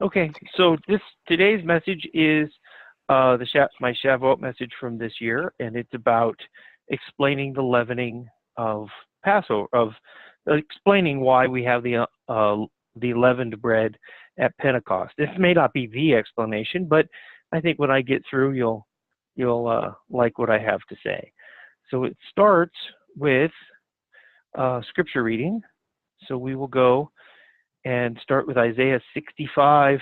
Okay, so today's message is my Shavuot message from this year, and it's about explaining the leavening of Passover, explaining why we have the leavened bread at Pentecost. This may not be the explanation, but I think when I get through, you'll like what I have to say. So it starts with scripture reading. So we will go and start with Isaiah 65,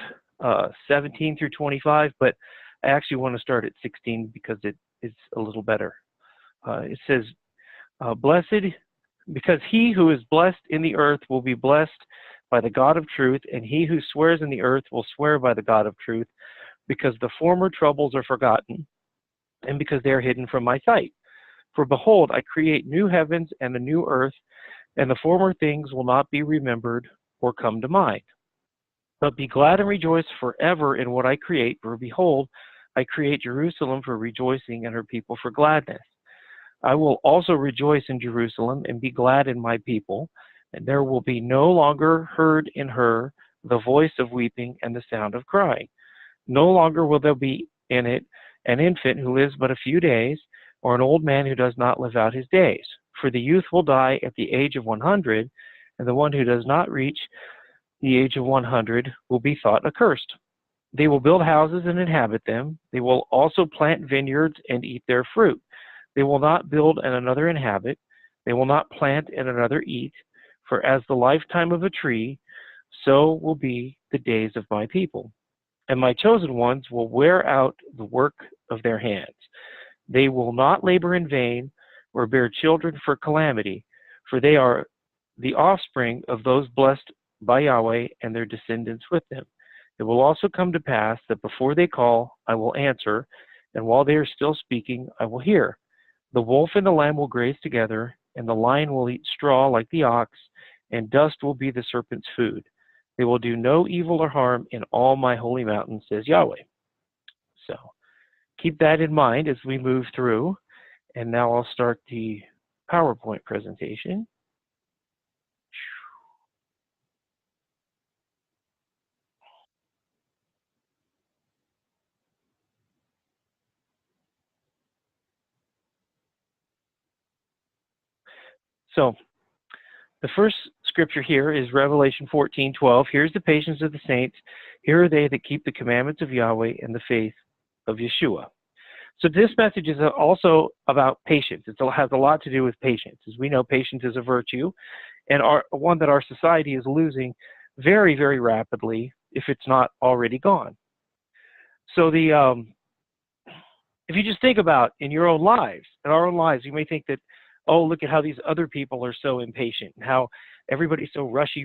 17 through 25, but I actually want to start at 16 because it is a little better. It says, blessed, because he who is blessed in the earth will be blessed by the God of truth, and he who swears in the earth will swear by the God of truth, because the former troubles are forgotten, and because they are hidden from my sight. For behold, I create new heavens and a new earth, and the former things will not be remembered or come to mind. But be glad and rejoice forever in what I create, for behold, I create Jerusalem for rejoicing and her people for gladness. I will also rejoice in Jerusalem and be glad in my people, and there will be no longer heard in her the voice of weeping and the sound of crying. No longer will there be in it an infant who lives but a few days, or an old man who does not live out his days. For the youth will die at the age of 100, and the one who does not reach the age of 100 will be thought accursed. They will build houses and inhabit them. They will also plant vineyards and eat their fruit. They will not build and another inhabit. They will not plant and another eat. For as the lifetime of a tree, so will be the days of my people. And my chosen ones will wear out the work of their hands. They will not labor in vain or bear children for calamity, for they are the offspring of those blessed by Yahweh and their descendants with them. It will also come to pass that before they call, I will answer, and while they are still speaking, I will hear. The wolf and the lamb will graze together, and the lion will eat straw like the ox, and dust will be the serpent's food. They will do no evil or harm in all my holy mountain, says Yahweh. So keep that in mind as we move through. And now I'll start the PowerPoint presentation. So the first scripture here is Revelation 14:12. Here's the patience of the saints. Here are they that keep the commandments of Yahweh and the faith of Yeshua. So this message is also about patience. It has a lot to do with patience. As we know, patience is a virtue, and one that our society is losing very, very rapidly if it's not already gone. So if you just think about in our own lives, you may think that, oh, look at how these other people are so impatient and how everybody's so rushy.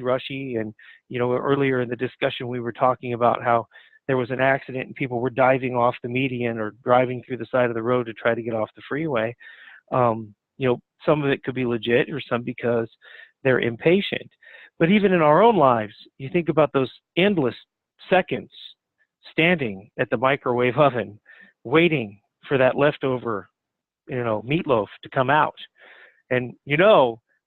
And, earlier in the discussion, we were talking about how there was an accident and people were diving off the median or driving through the side of the road to try to get off the freeway. Some of it could be legit or some because they're impatient. But even in our own lives, you think about those endless seconds standing at the microwave oven, waiting for that leftover, meatloaf to come out. And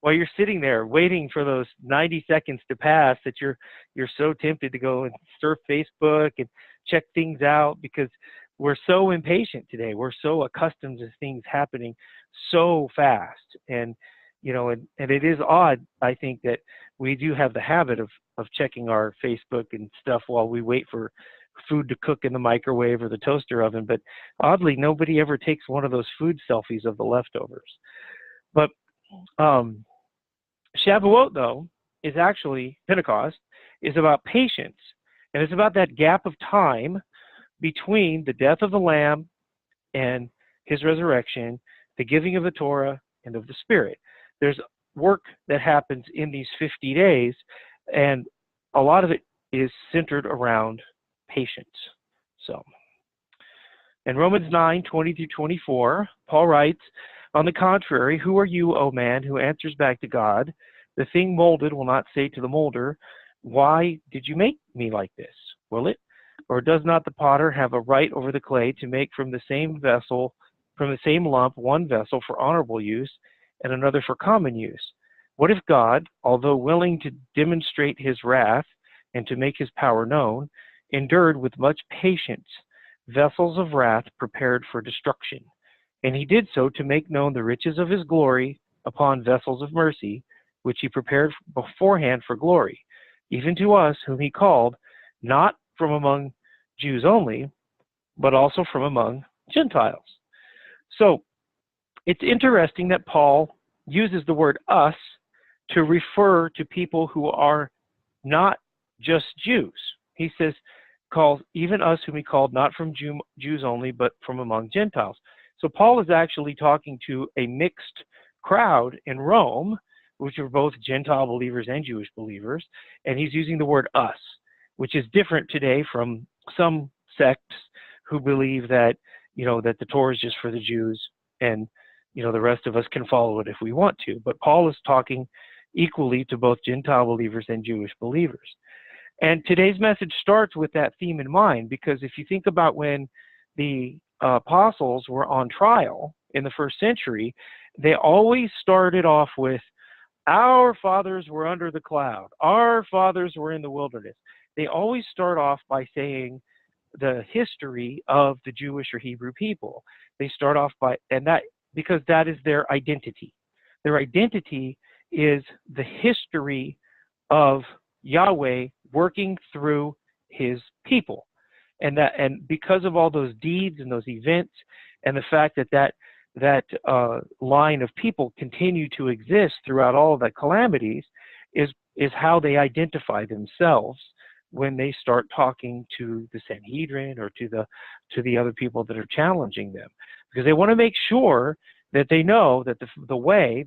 while you're sitting there waiting for those 90 seconds to pass, that you're so tempted to go and surf Facebook and check things out because we're so impatient today. We're so accustomed to things happening so fast. And and it is odd, I think, that we do have the habit of checking our Facebook and stuff while we wait for food to cook in the microwave or the toaster oven. But oddly, nobody ever takes one of those food selfies of the leftovers. But Shavuot, though, is actually, Pentecost, is about patience. And it's about that gap of time between the death of the Lamb and his resurrection, the giving of the Torah, and of the Spirit. There's work that happens in these 50 days, and a lot of it is centered around patience. So, in Romans 9:20 through 24, Paul writes, on the contrary, who are you, O man, who answers back to God? The thing molded will not say to the molder, why did you make me like this? Will it? Or does not the potter have a right over the clay to make from the same vessel, from the same lump, one vessel for honorable use and another for common use? What if God, although willing to demonstrate his wrath and to make his power known, endured with much patience vessels of wrath prepared for destruction. And he did so to make known the riches of his glory upon vessels of mercy, which he prepared beforehand for glory, even to us whom he called, not from among Jews only, but also from among Gentiles. So it's interesting that Paul uses the word us to refer to people who are not just Jews. He says, calls even us whom he called not from Jews only, but from among Gentiles. So Paul is actually talking to a mixed crowd in Rome, which are both Gentile believers and Jewish believers, and he's using the word us, which is different today from some sects who believe that, that the Torah is just for the Jews and, the rest of us can follow it if we want to. But Paul is talking equally to both Gentile believers and Jewish believers. And today's message starts with that theme in mind, because if you think about when the apostles were on trial in the first century, they always started off with, our fathers were under the cloud, our fathers were in the wilderness. They always start off by saying the history of the Jewish or Hebrew people. They start off by, and that, because that is their identity. Their identity is the history of Yahweh working through his people. And because of all those deeds and those events, and the fact that line of people continue to exist throughout all of the calamities, is how they identify themselves when they start talking to the Sanhedrin or to the other people that are challenging them, because they want to make sure that they know that the way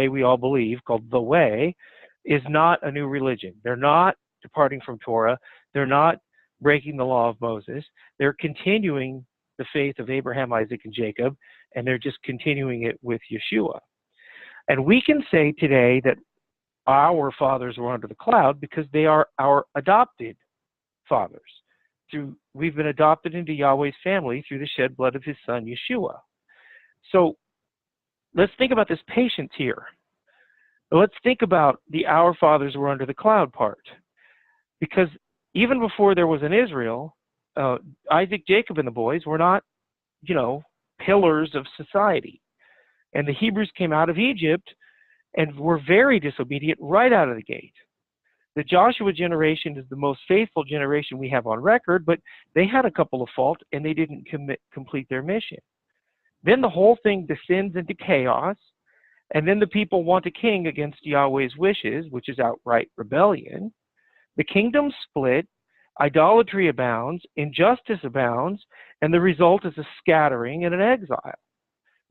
we all believe, called the way, is not a new religion. They're not departing from Torah. They're not breaking the law of Moses. They're continuing the faith of Abraham, Isaac, and Jacob, and they're just continuing it with Yeshua. And we can say today that our fathers were under the cloud because they are our adopted fathers. We've been adopted into Yahweh's family through the shed blood of his son, Yeshua. So let's think about this patience here. Let's think about the our fathers were under the cloud part. Because even before there was an Israel, Isaac, Jacob, and the boys were not, pillars of society. And the Hebrews came out of Egypt and were very disobedient right out of the gate. The Joshua generation is the most faithful generation we have on record, but they had a couple of faults and they didn't complete their mission. Then the whole thing descends into chaos, and then the people want a king against Yahweh's wishes, which is outright rebellion. The kingdom split, idolatry abounds, injustice abounds, and the result is a scattering and an exile.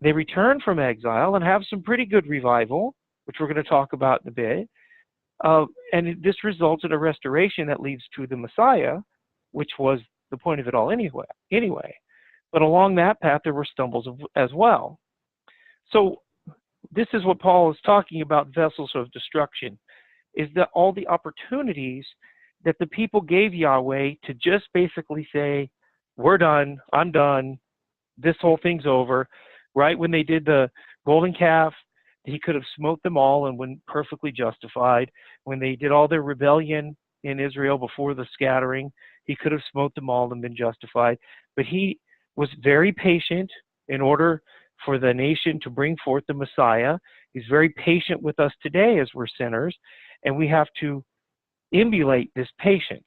They return from exile and have some pretty good revival, which we're going to talk about in a bit, and this results in a restoration that leads to the Messiah, which was the point of it all anyway. But along that path, there were stumbles as well. So this is what Paul is talking about, vessels of destruction, is that all the opportunities that the people gave Yahweh to just basically say, we're done, I'm done, this whole thing's over. Right when they did the golden calf, he could have smote them all and been perfectly justified. When they did all their rebellion in Israel before the scattering, he could have smote them all and been justified. But he was very patient in order for the nation to bring forth the Messiah. He's very patient with us today as we're sinners, and we have to emulate this patience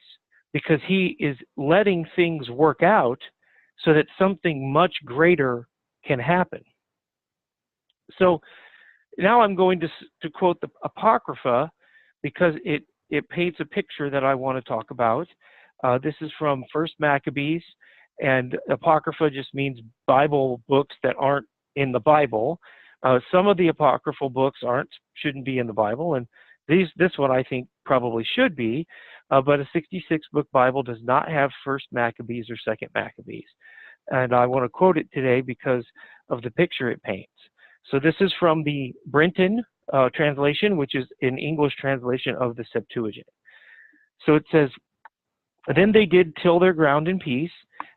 because he is letting things work out so that something much greater can happen. So now I'm going to quote the Apocrypha because it paints a picture that I want to talk about. This is from 1 Maccabees, and Apocrypha just means Bible books that aren't in the Bible. Some of the apocryphal books shouldn't be in the Bible, and this one I think probably should be, but a 66-book Bible does not have 1 Maccabees or 2 Maccabees. And I want to quote it today because of the picture it paints. So this is from the Brenton translation, which is an English translation of the Septuagint. So it says, "Then they did till their ground in peace,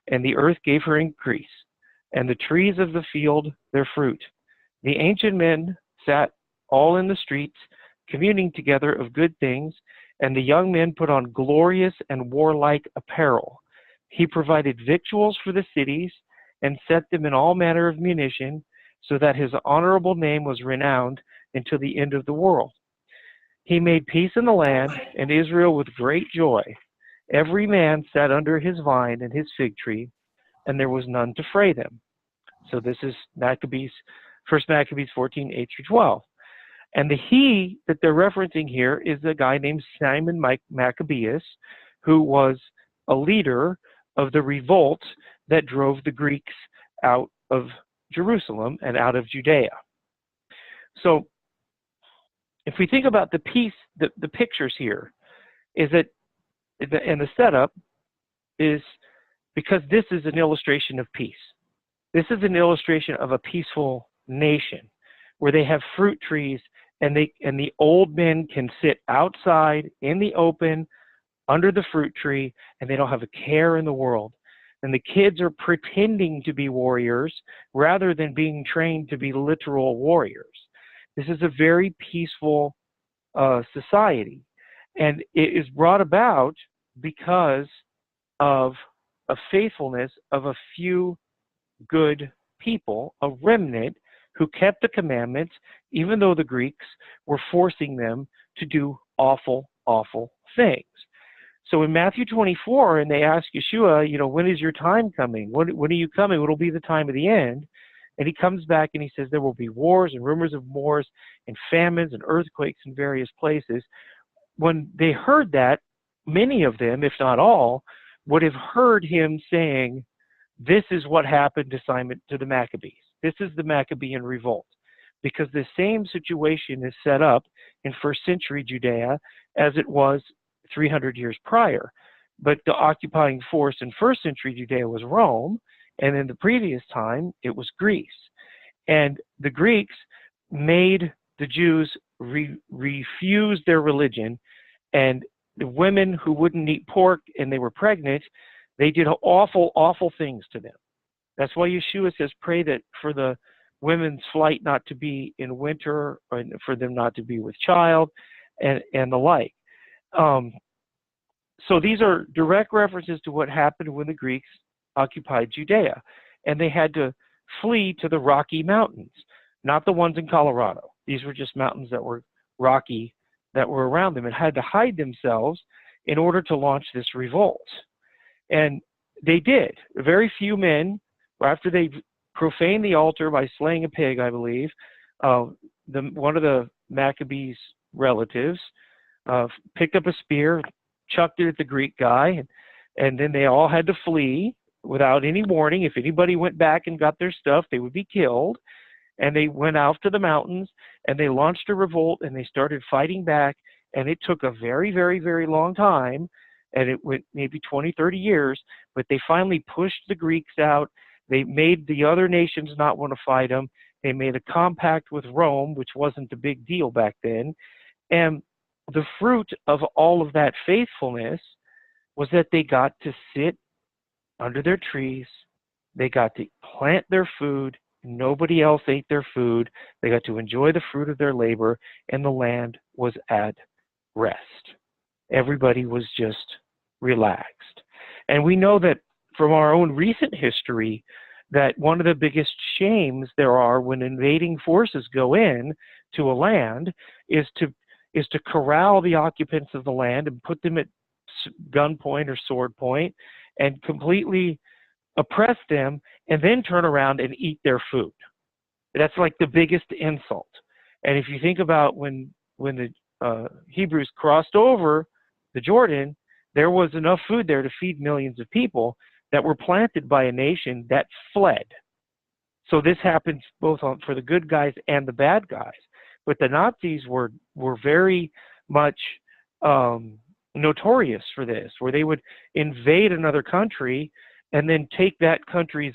and the earth gave her increase, and the trees of the field their fruit. The ancient men sat all in the streets, communing together of good things, and the young men put on glorious and warlike apparel. He provided victuals for the cities and set them in all manner of munition, so that his honorable name was renowned until the end of the world. He made peace in the land, and Israel with great joy. Every man sat under his vine and his fig tree, and there was none to fray them. So this is Maccabees, 1 Maccabees 14, 8 through 12. And the he that they're referencing here is a guy named Simon Maccabeus, who was a leader of the revolt that drove the Greeks out of Jerusalem and out of Judea. So if we think about the piece, the pictures here, is that, and the setup is because this is an illustration of peace. This is an illustration of a peaceful nation where they have fruit trees, and the old men can sit outside in the open under the fruit tree, and they don't have a care in the world. And the kids are pretending to be warriors rather than being trained to be literal warriors. This is a very peaceful society, and it is brought about because of a faithfulness of a few good people, a remnant who kept the commandments, even though the Greeks were forcing them to do awful, awful things. So in Matthew 24, and they ask Yeshua, when is your time coming? When are you coming? What will be the time of the end? And he comes back and he says there will be wars and rumors of wars and famines and earthquakes in various places. When they heard that, many of them, if not all, would have heard him saying, this is what happened to the Maccabees. This is the Maccabean revolt. Because the same situation is set up in first century Judea as it was 300 years prior. But the occupying force in first century Judea was Rome, and in the previous time, it was Greece. And the Greeks made the Jews refuse their religion, and the women who wouldn't eat pork and they were pregnant, they did awful, awful things to them. That's why Yeshua says, pray that for the women's flight not to be in winter, and for them not to be with child, and the like. So these are direct references to what happened when the Greeks occupied Judea, and they had to flee to the Rocky Mountains, not the ones in Colorado. These were just mountains that were rocky that were around them, and had to hide themselves in order to launch this revolt. And they did. Very few men, after they profaned the altar by slaying a pig, I believe, one of the Maccabees' relatives picked up a spear, chucked it at the Greek guy, and then they all had to flee without any warning. If anybody went back and got their stuff, they would be killed. And they went out to the mountains, and they launched a revolt, and they started fighting back, and it took a very, very, very long time, and it went maybe 20, 30 years, but they finally pushed the Greeks out. They made the other nations not want to fight them. They made a compact with Rome, which wasn't a big deal back then. And the fruit of all of that faithfulness was that they got to sit under their trees. They got to plant their food. Nobody else ate their food. They got to enjoy the fruit of their labor, and the land was at rest. Everybody was just relaxed. And we know that from our own recent history that one of the biggest shames there are when invading forces go in to a land is to corral the occupants of the land and put them at gunpoint or sword point and completely oppress them, and then turn around and eat their food. That's like the biggest insult. And if you think about when the Hebrews crossed over the Jordan, there was enough food there to feed millions of people that were planted by a nation that fled. So this happens both for the good guys and the bad guys. But the Nazis were very much notorious for this, where they would invade another country and then take that country's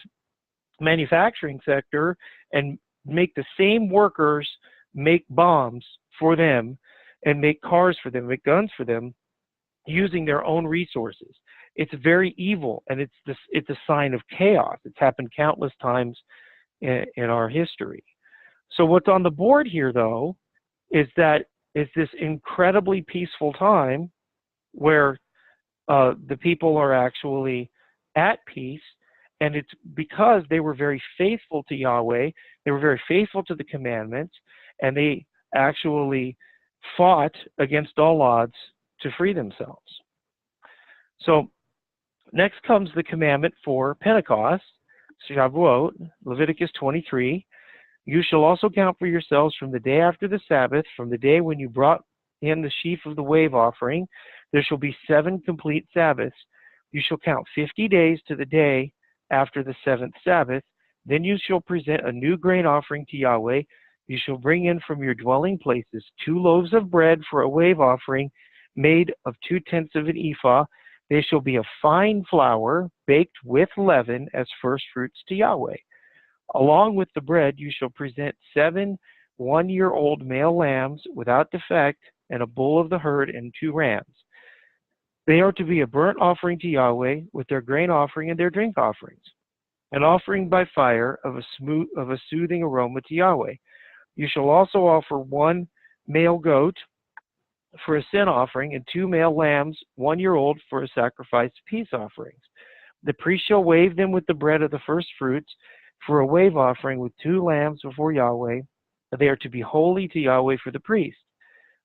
manufacturing sector and make the same workers make bombs for them and make cars for them, make guns for them, using their own resources. It's very evil, and it's a sign of chaos. It's happened countless times in our history. So what's on the board here, though, is that is this incredibly peaceful time where the people are actually at peace, and it's because they were very faithful to Yahweh, they were very faithful to the commandments, and they actually fought against all odds to free themselves. So next comes the commandment for Pentecost, Shavuot, Leviticus 23. You shall also count for yourselves from the day after the Sabbath, from the day when you brought in the sheaf of the wave offering, there shall be 7 complete Sabbaths. You shall count 50 days to the day after the 7th Sabbath. Then you shall present a new grain offering to Yahweh. You shall bring in from your dwelling places 2 loaves of bread for a wave offering, made of 2/10 of an ephah. They shall be of fine flour, baked with leaven as first fruits to Yahweh. Along with the bread, you shall present 7 one-year-old male lambs without defect, and a bull of the herd and 2 rams. They are to be a burnt offering to Yahweh with their grain offering and their drink offerings, an offering by fire of a soothing aroma to Yahweh. You shall also offer 1 male goat for a sin offering and 2 male lambs, 1-year-old, for a sacrifice of peace offerings. The priest shall wave them with the bread of the first fruits for a wave offering with 2 lambs before Yahweh. They are to be holy to Yahweh for the priest.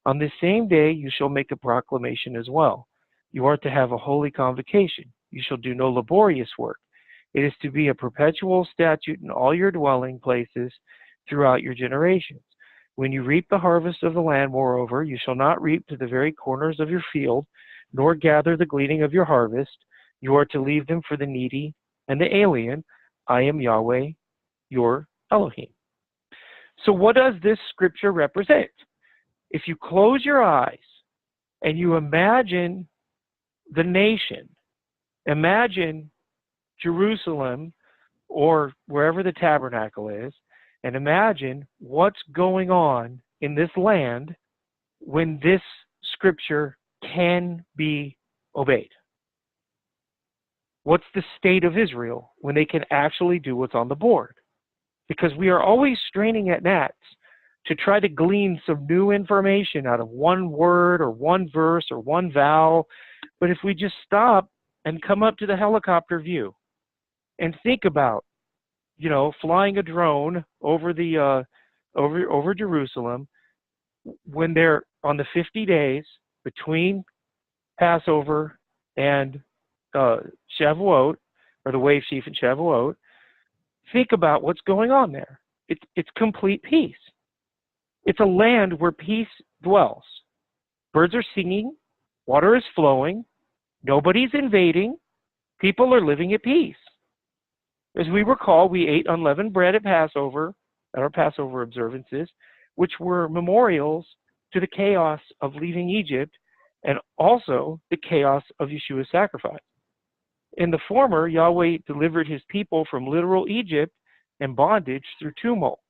On this same day you shall make a proclamation as well. You are to have a holy convocation. You shall do no laborious work. It is to be a perpetual statute in all your dwelling places throughout your generations. When you reap the harvest of the land, moreover, you shall not reap to the very corners of your field, nor gather the gleaning of your harvest. You are to leave them for the needy and the alien. I am Yahweh, your Elohim. So what does this scripture represent? If you close your eyes and you imagine the nation, imagine Jerusalem or wherever the tabernacle is, and imagine what's going on in this land when this scripture can be obeyed. What's the state of Israel when they can actually do what's on the board? Because we are always straining at gnats to try to glean some new information out of one word or one verse or one vowel. But if we just stop and come up to the helicopter view and think about, flying a drone over the over Jerusalem when they're on the 50 days between Passover and Shavuot, or the wave sheaf and Shavuot, think about what's going on there. It's complete peace. It's a land where peace dwells. Birds are singing, water is flowing, nobody's invading, people are living at peace. As we recall, we ate unleavened bread at Passover, at our Passover observances, which were memorials to the chaos of leaving Egypt and also the chaos of Yeshua's sacrifice. In the former, Yahweh delivered his people from literal Egypt and bondage through tumult.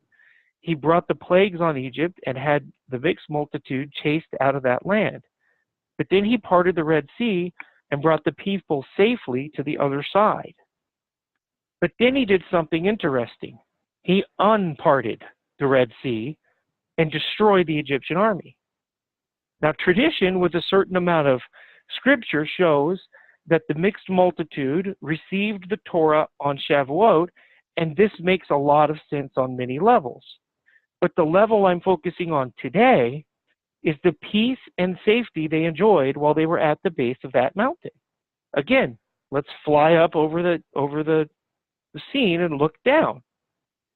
He brought the plagues on Egypt and had the mixed multitude chased out of that land. But then he parted the Red Sea and brought the people safely to the other side. But then he did something interesting. He unparted the Red Sea and destroyed the Egyptian army. Now, tradition with a certain amount of scripture shows that the mixed multitude received the Torah on Shavuot, and this makes a lot of sense on many levels. But the level I'm focusing on today is the peace and safety they enjoyed while they were at the base of that mountain. Again, let's fly up over the scene and look down.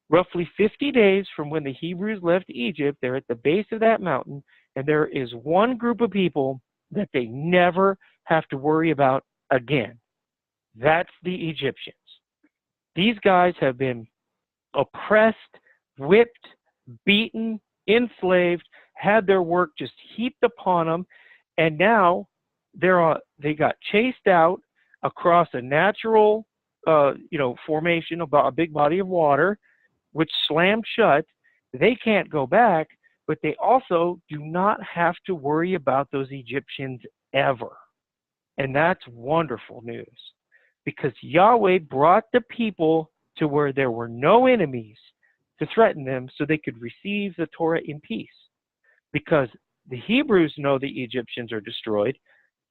Roughly 50 days from when the Hebrews left Egypt, they're at the base of that mountain, and there is one group of people that they never have to worry about again. That's the Egyptians. These guys have been oppressed, whipped, beaten, enslaved, had their work just heaped upon them, and now they got chased out across a natural formation, about a big body of water, which slammed shut. They can't go back, but they also do not have to worry about those Egyptians ever. And that's wonderful news, because Yahweh brought the people to where there were no enemies to threaten them, so they could receive the Torah in peace. Because The Hebrews know the Egyptians are destroyed.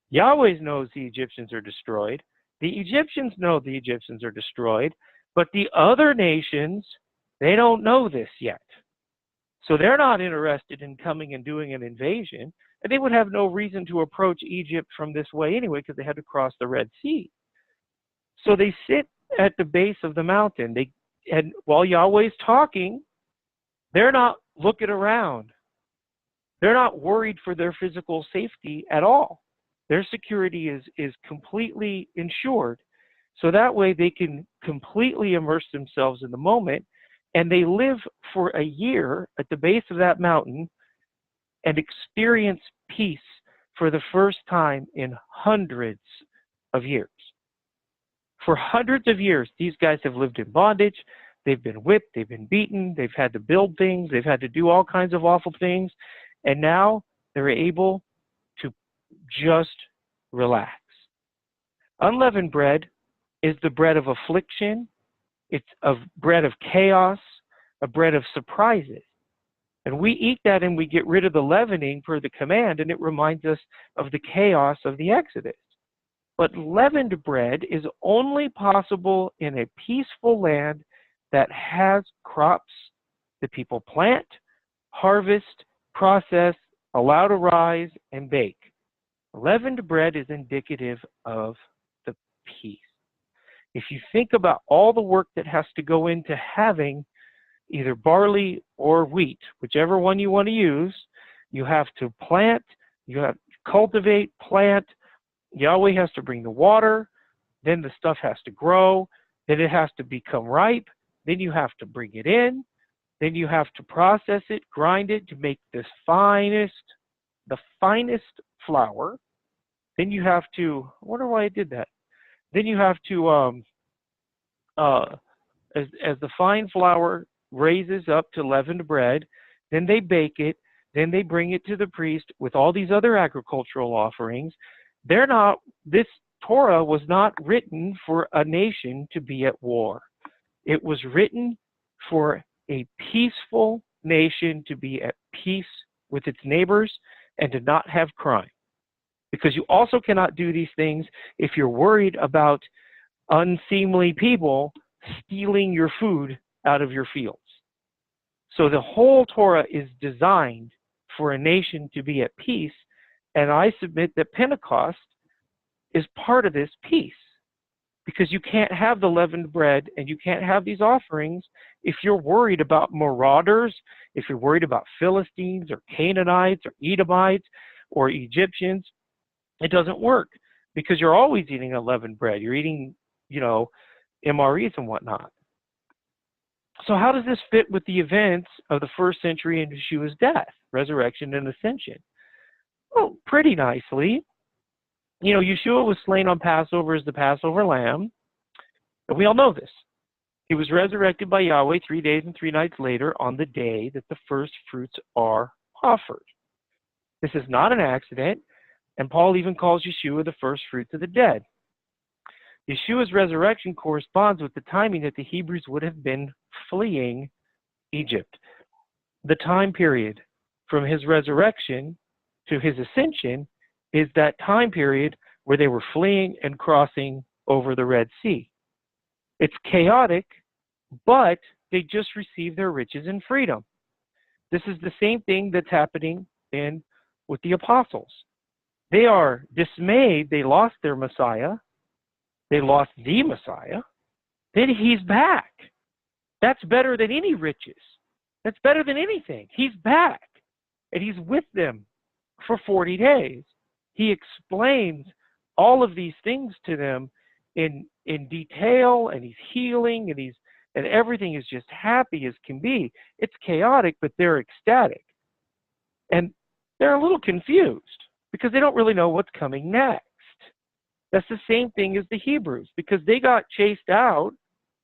Yahweh knows the Egyptians are destroyed. The Egyptians know the Egyptians are destroyed. But the other nations, they don't know this yet. So they're not interested in coming and doing an invasion. And they would have no reason to approach Egypt from this way anyway, because they had to cross the Red Sea. So they sit at the base of the mountain. And while Yahweh's talking, they're not looking around. They're not worried for their physical safety at all. Their security is completely ensured. So that way they can completely immerse themselves in the moment, and they live for a year at the base of that mountain and experience peace for the first time in hundreds of years. For hundreds of years, these guys have lived in bondage. They've been whipped. They've been beaten. They've had to build things. They've had to do all kinds of awful things. And now they're able to just relax. Unleavened bread is the bread of affliction. It's a bread of chaos, a bread of surprises. And we eat that and we get rid of the leavening per the command, and it reminds us of the chaos of the Exodus. But leavened bread is only possible in a peaceful land that has crops that people plant, harvest, process, allow to rise, and bake. Leavened bread is indicative of the peace. If you think about all the work that has to go into having either barley or wheat, whichever one you want to use, you have to plant, you have to cultivate, plant. Yahweh has to bring the water, then the stuff has to grow, then it has to become ripe, then you have to bring it in, then you have to process it, grind it to make the finest flour. Then you have to, I wonder why I did that. Then you have to, as the fine flour raises up to leavened bread, then they bake it, then they bring it to the priest with all these other agricultural offerings. This Torah was not written for a nation to be at war. It was written for a peaceful nation to be at peace with its neighbors and to not have crime. Because you also cannot do these things if you're worried about unseemly people stealing your food out of your fields. So the whole Torah is designed for a nation to be at peace, and I submit that Pentecost is part of this peace. Because you can't have the leavened bread and you can't have these offerings if you're worried about marauders, if you're worried about Philistines or Canaanites or Edomites or Egyptians. It doesn't work because you're always eating unleavened bread. You're eating, MREs and whatnot. So how does this fit with the events of the first century and Yeshua's death, resurrection, and ascension? Well, pretty nicely. Yeshua was slain on Passover as the Passover lamb. And we all know this. He was resurrected by Yahweh 3 days and 3 nights later on the day that the first fruits are offered. This is not an accident, and Paul even calls Yeshua the first fruits of the dead. Yeshua's resurrection corresponds with the timing that the Hebrews would have been fleeing Egypt. The time period from his resurrection to his ascension is that time period where they were fleeing and crossing over the Red Sea. It's chaotic, but they just received their riches and freedom. This is the same thing that's happening with the apostles. They are dismayed. They lost their Messiah. They lost the Messiah. Then he's back. That's better than any riches. That's better than anything. He's back, and he's with them for 40 days. He explains all of these things to them in detail, and he's healing, and everything is just happy as can be. It's chaotic, but they're ecstatic. And they're a little confused because they don't really know what's coming next. That's the same thing as the Hebrews, because they got chased out.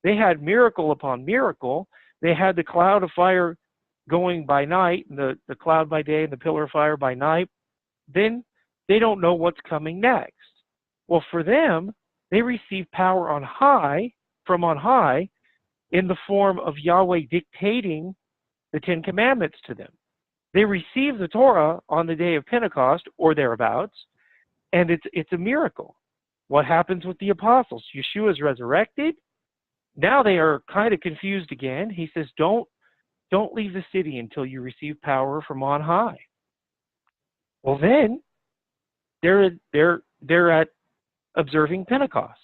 They had miracle upon miracle. They had the cloud of fire going by night, and the cloud by day, and the pillar of fire by night. Then they don't know what's coming next. Well, for them, they receive power from on high, in the form of Yahweh dictating the 10 Commandments to them. They receive the Torah on the day of Pentecost or thereabouts, and it's a miracle. What happens with the apostles? Yeshua is resurrected. Now they are kind of confused again. He says, don't leave the city until you receive power from on high. Well, then they're at observing Pentecost,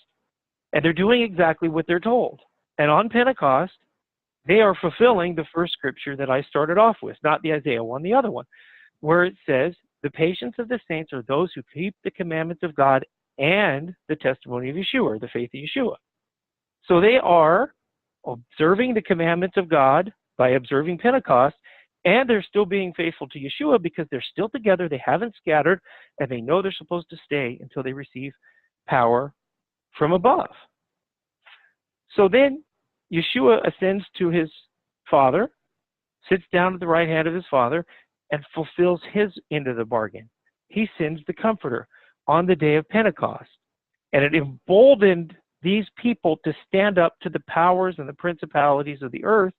and they're doing exactly what they're told. And on Pentecost, they are fulfilling the first scripture that I started off with, not the Isaiah one, the other one, where it says, the patience of the saints are those who keep the commandments of God and the testimony of Yeshua, the faith of Yeshua. So they are observing the commandments of God by observing Pentecost, and they're still being faithful to Yeshua because they're still together, they haven't scattered, and they know they're supposed to stay until they receive power from above. So then Yeshua ascends to his Father, sits down at the right hand of his Father, and fulfills his end of the bargain. He sends the Comforter on the day of Pentecost. And it emboldened these people to stand up to the powers and the principalities of the earth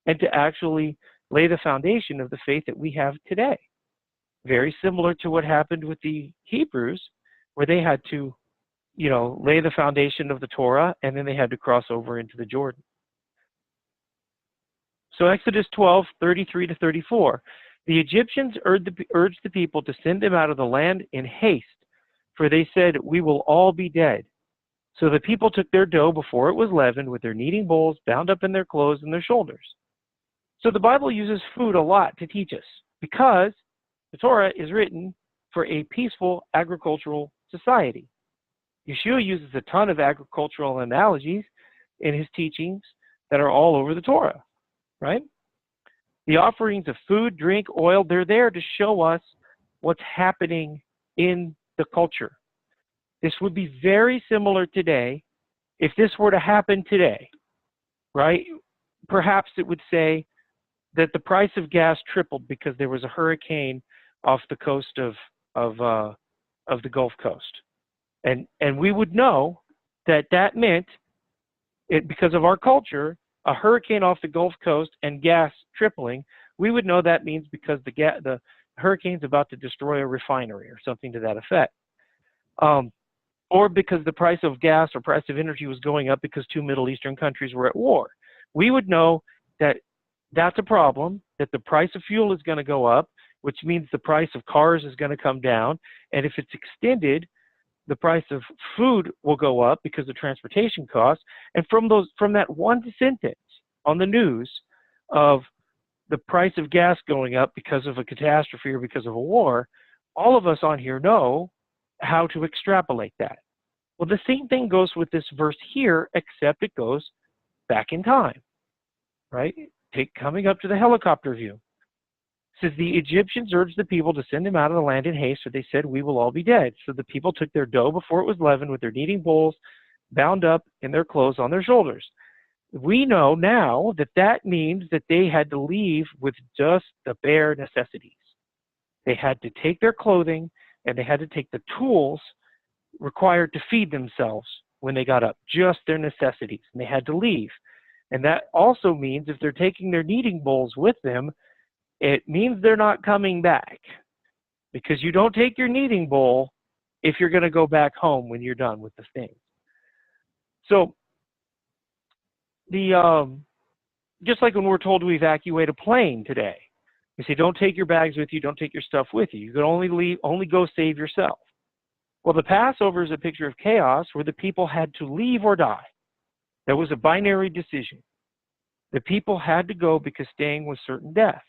and to actually lay the foundation of the faith that we have today. Very similar to what happened with the Hebrews, where they had to, lay the foundation of the Torah, and then they had to cross over into the Jordan. So Exodus 12, 33 to 34. The Egyptians urged the people to send them out of the land in haste, for they said, we will all be dead. So the people took their dough before it was leavened with their kneading bowls bound up in their clothes and their shoulders. So the Bible uses food a lot to teach us, because the Torah is written for a peaceful agricultural society. Yeshua uses a ton of agricultural analogies in his teachings that are all over the Torah, right? The offerings of food, drink, oil, they're there to show us what's happening in the culture. This would be very similar today if this were to happen today, right? Perhaps it would say that the price of gas tripled because there was a hurricane off the coast of the Gulf Coast. And we would know that meant, because of our culture, a hurricane off the Gulf Coast and gas tripling, we would know that means because the hurricane's about to destroy a refinery or something to that effect. Or because the price of gas or price of energy was going up because two Middle Eastern countries were at war. We would know that that's a problem, that the price of fuel is going to go up, which means the price of cars is going to come down. And if it's extended, the price of food will go up because of transportation costs. And from that one sentence on the news of the price of gas going up because of a catastrophe or because of a war, all of us on here know how to extrapolate that. Well, the same thing goes with this verse here, except it goes back in time, right? Coming up to the helicopter view. It says, the Egyptians urged the people to send them out of the land in haste, for they said, we will all be dead. So the people took their dough before it was leavened with their kneading bowls bound up in their clothes on their shoulders. We know now that means that they had to leave with just the bare necessities. They had to take their clothing and they had to take the tools required to feed themselves when they got up, just their necessities, and they had to leave. And that also means if they're taking their kneading bowls with them, it means they're not coming back, because you don't take your kneading bowl if you're going to go back home when you're done with the thing. So just like when we're told to evacuate a plane today, you say, don't take your bags with you, don't take your stuff with you. You can only go save yourself. Well, the Passover is a picture of chaos where the people had to leave or die. That was a binary decision. The people had to go because staying was certain death.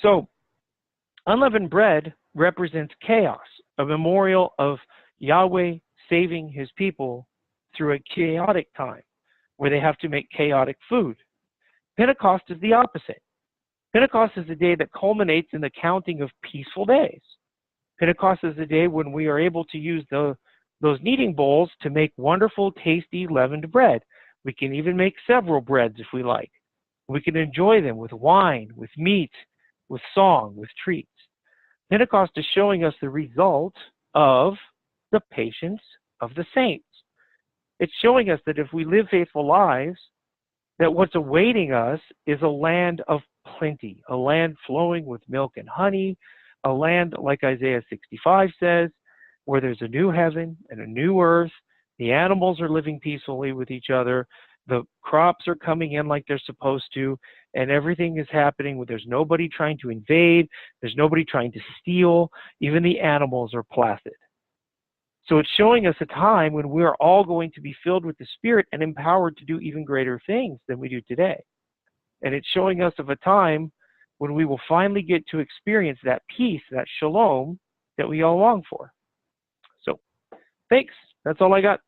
So, unleavened bread represents chaos, a memorial of Yahweh saving his people through a chaotic time where they have to make chaotic food. Pentecost is the opposite. Pentecost is a day that culminates in the counting of peaceful days. Pentecost is a day when we are able to use those kneading bowls to make wonderful, tasty, leavened bread. We can even make several breads if we like. We can enjoy them with wine, with meat, with song, with treats. Pentecost is showing us the result of the patience of the saints. It's showing us that if we live faithful lives, that what's awaiting us is a land of plenty, a land flowing with milk and honey, a land, like Isaiah 65 says, where there's a new heaven and a new earth. The animals are living peacefully with each other. The crops are coming in like they're supposed to, and everything is happening where there's nobody trying to invade, there's nobody trying to steal, even the animals are placid. So it's showing us a time when we are all going to be filled with the Spirit and empowered to do even greater things than we do today. And it's showing us of a time when we will finally get to experience that peace, that shalom that we all long for. So, thanks. That's all I got.